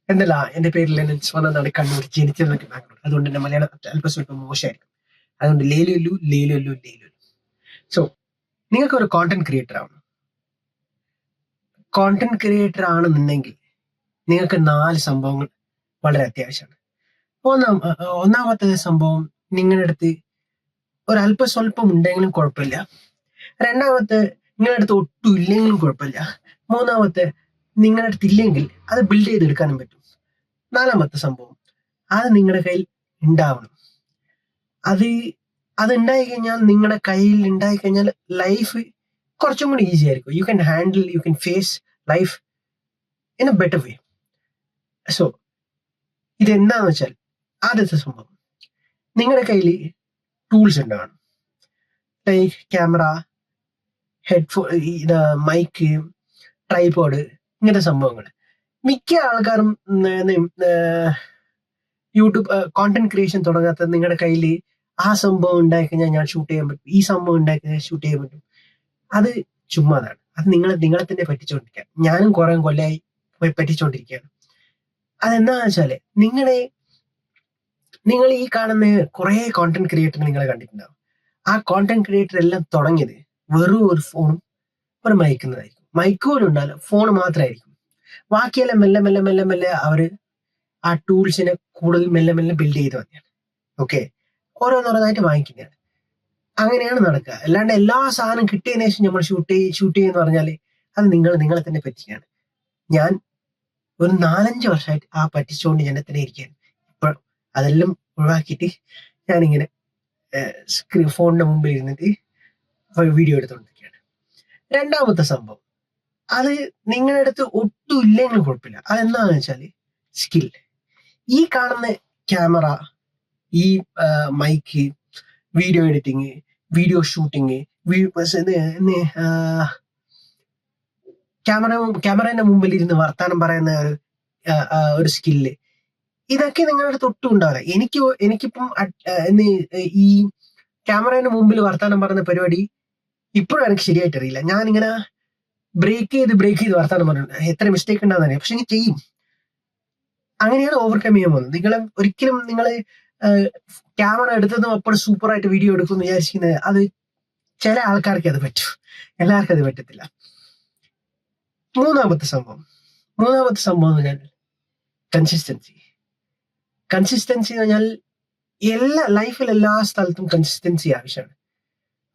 എന്നല്ല, എന്റെ പേര് ലെനിൻസ് വന്നതാണ് കണ്ണൂർ, ജനിച്ചതൊക്കെ ബാംഗ്ലൂർ. അതുകൊണ്ട് എന്റെ മലയാളം അല്പം സ്വല്പം മോശമായിരിക്കും. അതുകൊണ്ട് ലേലുല്ലു ലേലുല്ലു ലേലുല്ലു. സോ നിങ്ങൾക്ക് ഒരു കോണ്ടന്റ് ക്രിയേറ്റർ ആവണം. കോണ്ടന്റ് ക്രിയേറ്റർ ആണെന്നുണ്ടെങ്കിൽ നിങ്ങൾക്ക് 4 സംഭവങ്ങൾ വളരെ അത്യാവശ്യമാണ്. ഒന്നാമത്തെ സംഭവം, നിങ്ങളുടെ അടുത്ത് ഒരല്പം സ്വല്പം ഉണ്ടെങ്കിലും കുഴപ്പമില്ല. രണ്ടാമത്തെ, നിങ്ങളുടെ അടുത്ത് ഒട്ടും ഇല്ലെങ്കിലും കുഴപ്പമില്ല. മൂന്നാമത്തെ, നിങ്ങളുടെ അടുത്ത് ഇല്ലെങ്കിൽ അത് ബിൽഡ് ചെയ്തെടുക്കാനും പറ്റും. നാലാമത്തെ സംഭവം, അത് നിങ്ങളുടെ കയ്യിൽ ഉണ്ടാവണം. അത് ഉണ്ടായി കഴിഞ്ഞാൽ, നിങ്ങളുടെ കയ്യിൽ ഉണ്ടായി കഴിഞ്ഞാൽ ലൈഫ് കുറച്ചും കൂടി ഈസി ആയിരിക്കും. You can face life in a better way. So ഇതെന്താന്ന് വെച്ചാൽ, ആദ്യത്തെ സംഭവം, നിങ്ങളുടെ കയ്യിൽ ടൂൾസ് ഉണ്ടാവണം. Like camera, headphone, mic, tripod, ഇങ്ങനത്തെ സംഭവങ്ങൾ. മിക്ക ആൾക്കാരും യൂട്യൂബ് കോണ്ടന്റ് ക്രിയേഷൻ തുടങ്ങാത്ത നിങ്ങളുടെ കയ്യിൽ ആ സംഭവം ഉണ്ടായി കഴിഞ്ഞാൽ ഞാൻ ഷൂട്ട് ചെയ്യാൻ പറ്റും, ഈ സംഭവം ഉണ്ടായി കഴിഞ്ഞാൽ ഷൂട്ട് ചെയ്യാൻ പറ്റും. അത് ചുമ്മാതാണ്. അത് നിങ്ങളെ തന്നെ പറ്റിച്ചോണ്ടിരിക്കുകയാണ്. ഞാനും കുറെ കൊല്ലമായി പോയി പറ്റിച്ചോണ്ടിരിക്കുകയാണ്. അതെന്താന്ന് വെച്ചാല്, നിങ്ങൾ ഈ കാണുന്ന കുറെ കോണ്ടന്റ് ക്രിയേറ്റർ നിങ്ങളെ കണ്ടിട്ടുണ്ടാവും. ആ കോണ്ടന്റ് ക്രിയേറ്റർ എല്ലാം തുടങ്ങിയത് വെറും ഒരു ഫോണും ഒരു മൈക്കുന്നതായിരിക്കും. മൈക്ക് പോലും ഉണ്ടാവില്ല, ഫോൺ മാത്രമായിരിക്കും. ബാക്കിയെല്ലാം മെല്ലെ മെല്ലെ മെല്ലെ മെല്ലെ അവര് ആ ടൂൾസിനെ കൂടുതൽ മെല്ലെ മെല്ലെ ബിൽഡ് ചെയ്ത് വന്നെയാണ്. ഓക്കെ, ഓരോന്നോരോന്നായിട്ട് വാങ്ങിക്കുന്നതാണ്. അങ്ങനെയാണ് നടക്കുക. അല്ലാണ്ട് എല്ലാ സാധനം കിട്ടിയതിനു ശേഷം നമ്മൾ ഷൂട്ട് ചെയ്യുന്ന പറഞ്ഞാല് അത് നിങ്ങളെ തന്നെ പറ്റിക്കുകയാണ്. ഞാൻ ഒരു 4-5 വർഷമായിട്ട് ആ പറ്റിച്ചുകൊണ്ട് ഞാൻ തന്നെ ഇരിക്കുകയാണ്. ഇപ്പൊ അതെല്ലാം ഒഴിവാക്കിയിട്ട് ഞാനിങ്ങനെ ഫോണിന്റെ മുമ്പിൽ ഇരുന്നിട്ട് വീഡിയോ എടുത്തുകൊണ്ടിരിക്കുകയാണ്. രണ്ടാമത്തെ സംഭവം, അത് നിങ്ങളുടെ അടുത്ത് ഒട്ടും ഇല്ലെങ്കിലും കുഴപ്പമില്ല. അതെന്താന്ന് വെച്ചാല് സ്കിൽ. ഈ കാണുന്ന ക്യാമറ, ഈ mic, video editing, video shooting, ക്യാമറയുടെ മുമ്പിൽ ഇരുന്ന് വർത്താനം പറയുന്ന ഒരു സ്കില്ല്, ഇതൊക്കെ നിങ്ങളുടെ അടുത്ത് ഒട്ടും ഉണ്ടാവില്ല. എനിക്കിപ്പം ഈ ക്യാമറയുടെ മുമ്പിൽ വർത്താനം പറയുന്ന പരിപാടി ഇപ്പോഴും എനിക്ക് ശരിയായിട്ട് അറിയില്ല. ഞാനിങ്ങനെ ബ്രേക്ക് ചെയ്ത് വർത്താനം പറഞ്ഞു, എത്ര മിസ്റ്റേക്ക് ഉണ്ടാകുന്ന അറിയാം, പക്ഷെ എനിക്ക് ചെയ്യും. അങ്ങനെയാണ് ഓവർകം ചെയ്യാൻ പോകുന്നത്. ഒരിക്കലും നിങ്ങൾ ക്യാമറ എടുത്തതും അപ്പോൾ സൂപ്പറായിട്ട് വീഡിയോ എടുക്കുമെന്ന് വിചാരിക്കുന്നത്, അത് ചില ആൾക്കാർക്ക് അത് പറ്റും, എല്ലാവർക്കും അത് പറ്റത്തില്ല. മൂന്നാമത്തെ സംഭവം എന്ന് പറഞ്ഞാൽ കൺസിസ്റ്റൻസി എന്ന് പറഞ്ഞാൽ ലൈഫിൽ എല്ലാ സ്ഥലത്തും കൺസിസ്റ്റൻസി ആവശ്യമാണ്.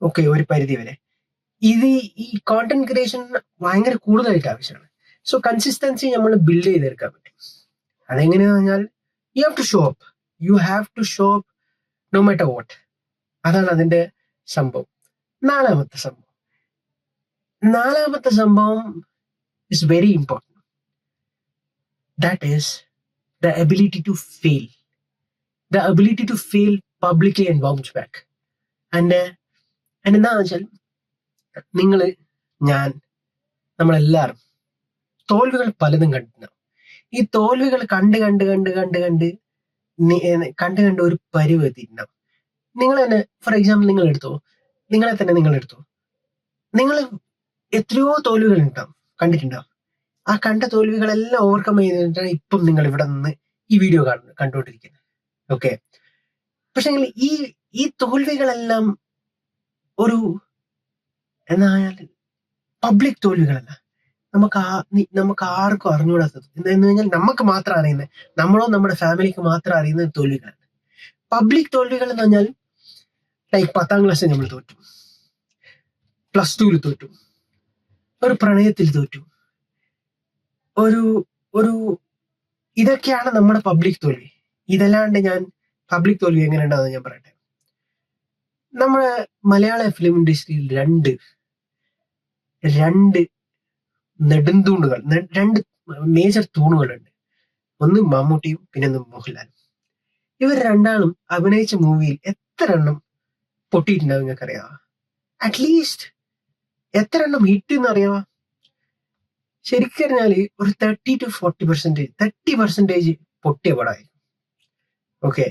ഓക്കെ, ഒരു പരിധി വരെ. ഈ കോണ്ടന്റ് ക്രിയേഷൻ ഭയങ്കര കൂടുതലായിട്ട് ആവശ്യമാണ്. സോ കൺസിസ്റ്റൻസി നമ്മൾ ബിൽഡ് ചെയ്തെടുക്കാൻ പറ്റും. അതെങ്ങനെയാന്ന് പറഞ്ഞാൽ, you have to show up no matter what. അതാണ് അതിന്റെ സംഭവം. നാലാമത്തെ സംഭവം is very important. That is the ability to fail. The ability to fail publicly and bounce back. And എന്താണെന്ന് വെച്ചാൽ, നമ്മളെല്ലാവരും തോൽവികൾ പലതും കണ്ടിട്ടുണ്ടാവും. ഈ തോൽവികൾ കണ്ട് ഒരു പരിവ് എത്തിയിട്ടുണ്ടാവും. നിങ്ങൾ തന്നെ ഫോർ എക്സാമ്പിൾ നിങ്ങൾ എടുത്തോ. നിങ്ങൾ എത്രയോ തോൽവികൾ കണ്ടിട്ടുണ്ടാവും. ആ കണ്ട തോൽവികളെല്ലാം ഓവർകം ചെയ്തിട്ടാണ് ഇപ്പം നിങ്ങൾ ഇവിടെ നിന്ന് ഈ വീഡിയോ കണ്ടുകൊണ്ടിരിക്കുന്നത്. ഓക്കെ, പക്ഷെ ഈ തോൽവികളെല്ലാം ഒരു പബ്ലിക് തോൽവികളല്ല. നമുക്ക് ആർക്കും അറിഞ്ഞുകൂടാത്തത് എന്ന് കഴിഞ്ഞാൽ നമുക്ക് മാത്രം അറിയുന്നത്, നമ്മളോ നമ്മുടെ ഫാമിലിക്ക് മാത്രം അറിയുന്ന തോൽവികളാണ്. പബ്ലിക് തോൽവികൾ എന്ന് പറഞ്ഞാൽ, ലൈക്ക് 10ാം ക്ലാസ്സിൽ നമ്മൾ തോറ്റു, +2 തോറ്റു, ഒരു പ്രണയത്തിൽ തോറ്റു, ഇതൊക്കെയാണ് നമ്മുടെ പബ്ലിക് തോൽവി. ഇതല്ലാണ്ട് ഞാൻ പബ്ലിക് തോൽവി എങ്ങനെ ഉണ്ടാകുന്നത് ഞാൻ പറയട്ടെ. നമ്മുടെ മലയാള ഫിലിം ഇൻഡസ്ട്രിയിൽ രണ്ട് നെടുന്തൂണുകൾ, 2 മേജർ തൂണുകളുണ്ട്. ഒന്ന് മമ്മൂട്ടിയും പിന്നെ ഒന്ന് മോഹൻലാലും. ഇവർ രണ്ടാളും അഭിനയിച്ച മൂവിയിൽ എത്ര എണ്ണം പൊട്ടിയിട്ടുണ്ടാവും നിങ്ങൾക്ക് അറിയാമോ? അറ്റ്ലീസ്റ്റ് എത്ര എണ്ണം ഹിറ്റ് എന്ന് അറിയാമോ? ശരിക്കും പറഞ്ഞാല് ഒരു 30 to 40% പൊട്ടിയ പടമായി. ഓക്കെ,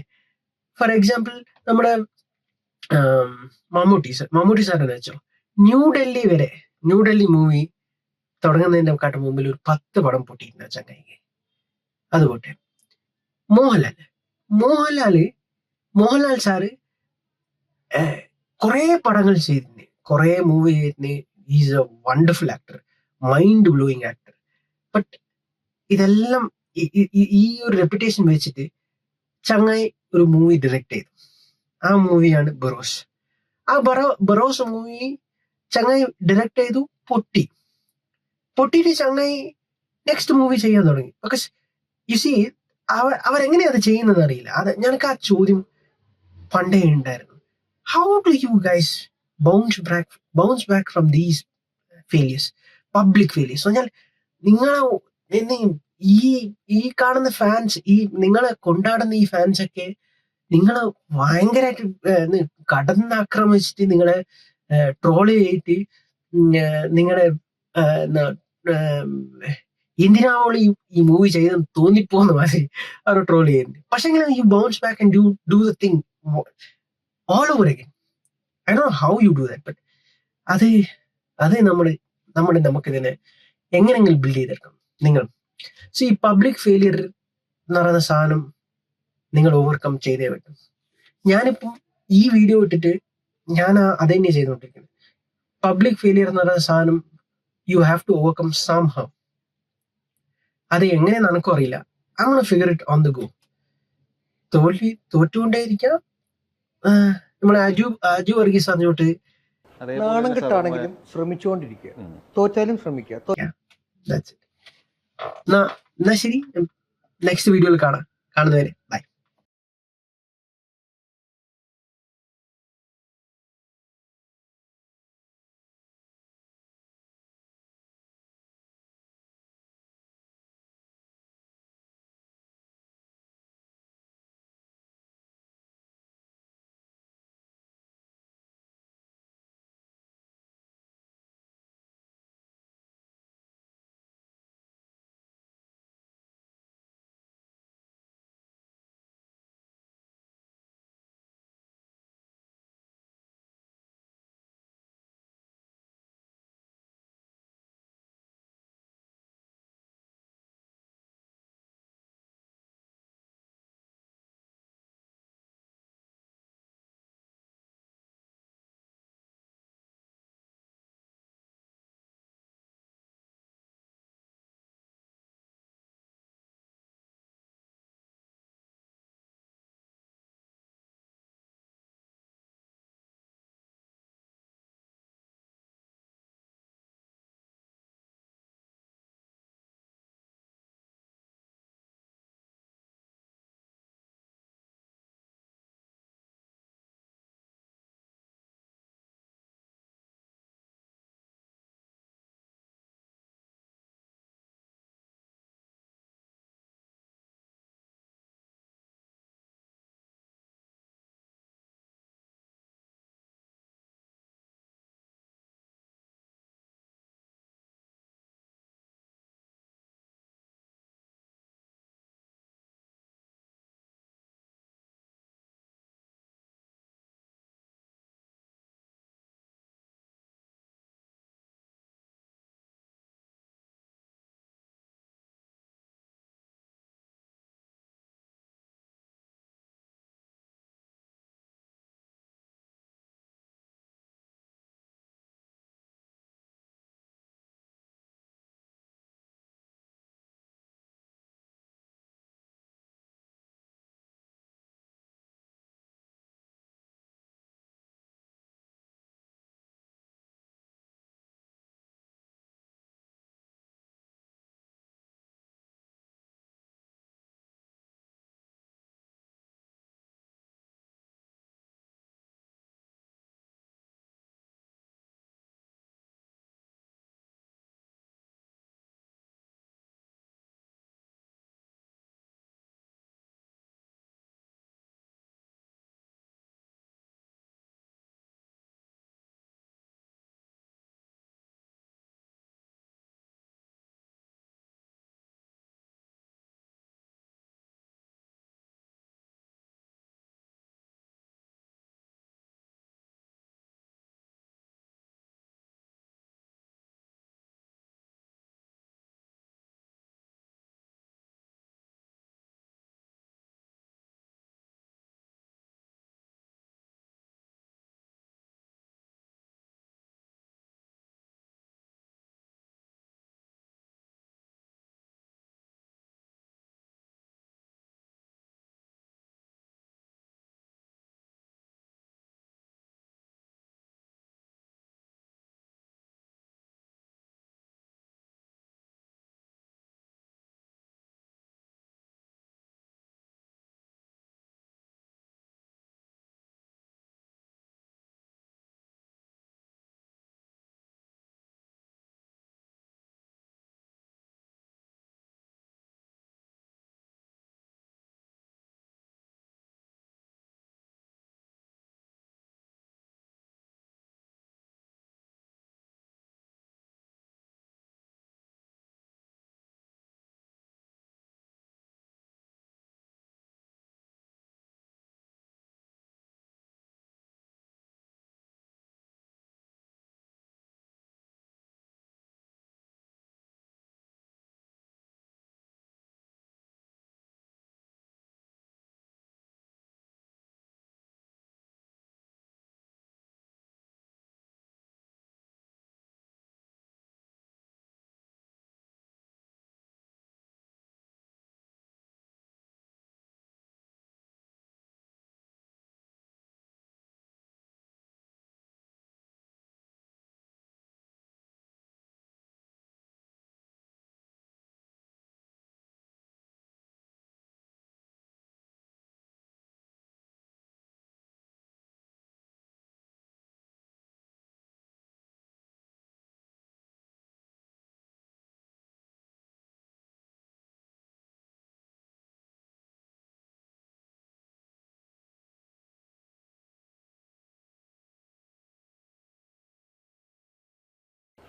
ഫോർ എക്സാമ്പിൾ നമ്മുടെ മമ്മൂട്ടി സാർ എന്ന് വെച്ചോ, ന്യൂഡൽഹി മൂവി തുടങ്ങുന്നതിന്റെ കാട്ടും മുമ്പിൽ ഒരു 10 പടം പൊട്ടിയിട്ടുണ്ട് ചങ്ങായിക്ക്. അത് പോട്ടെ. മോഹൻലാൽ മോഹൻലാല് മോഹൻലാൽ സാറ് കുറെ പടങ്ങൾ ചെയ്തിട്ടുണ്ട്, കുറെ മൂവി ചെയ്തിട്ടുണ്ട്. Is A wonderful actor, mind blowing actor. But ഇതെല്ലാം ഈ ഒരു റെപ്യൂട്ടേഷൻ വെച്ചിട്ട് ചങ്ങായി ഒരു മൂവി ഡയറക്ട് ചെയ്തു. ആ മൂവിയാണ് ബറോസ്. ആ ബറോസ് മൂവി ചങ്ങായി ഡയറക്ട് ചെയ്തു, പൊട്ടിയിട്ട് ചങ്ങായി നെക്സ്റ്റ് മൂവി ചെയ്യാൻ തുടങ്ങി. ബിക്കോസ് യു സി അവരെങ്ങനെയാ അത് ചെയ്യുന്നത് അറിയില്ല. അത് ഞങ്ങൾക്ക് ആ ചോദ്യം പണ്ടേ ഉണ്ടായിരുന്നു. How do you guys bounce back from these failures, public failures? പറഞ്ഞാൽ നിങ്ങളെ ഈ ഈ കാണുന്ന ഫാൻസ്, ഈ നിങ്ങളെ കൊണ്ടാടുന്ന ഈ ഫാൻസ് ഒക്കെ നിങ്ങളെ ഭയങ്കരമായിട്ട് കടന്നാക്രമിച്ചിട്ട് നിങ്ങളെ ട്രോള് ചെയ്തിട്ട് നിങ്ങളെ എന്തിനാവോള് ഈ മൂവി ചെയ്തെന്ന് തോന്നിപ്പോന്ന മാതിരി അവർ ട്രോൾ ചെയ്യുന്നുണ്ട്. പക്ഷെ you bounce back and do the thing all over again. I do how you do that. But അത് അത് നമുക്കിതിനെ എങ്ങനെങ്കിലും ബിൽഡ് ചെയ്തെടുക്കണം. നിങ്ങൾ ഈ പബ്ലിക് ഫെയിലിയർ എന്ന് പറയുന്ന സാധനം നിങ്ങൾ ഓവർകം ചെയ്തേ പറ്റും. ഞാനിപ്പം ഈ വീഡിയോ ഇട്ടിട്ട് ഞാൻ അത് തന്നെ ചെയ്തുകൊണ്ടിരിക്കുന്നത്. പബ്ലിക് ഫെയിലിയർ എന്ന് പറയുന്ന സാധനം you have to overcome somehow. അത് എങ്ങനെയാന്ന് എനിക്കും അറിയില്ല. അങ്ങനെ figure it on the go. തോറ്റുകൊണ്ടേയിരിക്കാം. നമ്മളെ അജു വർഗീസ് പറഞ്ഞോട്ട് നാണം കെട്ടാണെങ്കിലും ശ്രമിച്ചുകൊണ്ടിരിക്കുക, തോറ്റാലും ശ്രമിക്കുക. എന്നാ ശരി, നെക്സ്റ്റ് വീഡിയോയിൽ കാണുന്നവരെ ബൈ.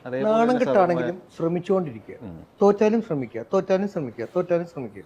നാണം കെട്ടാണെങ്കിലും ശ്രമിച്ചുകൊണ്ടിരിക്കുക. തോറ്റാലും ശ്രമിക്കുക, തോറ്റാലും ശ്രമിക്കുക, തോറ്റാലും ശ്രമിക്കുക.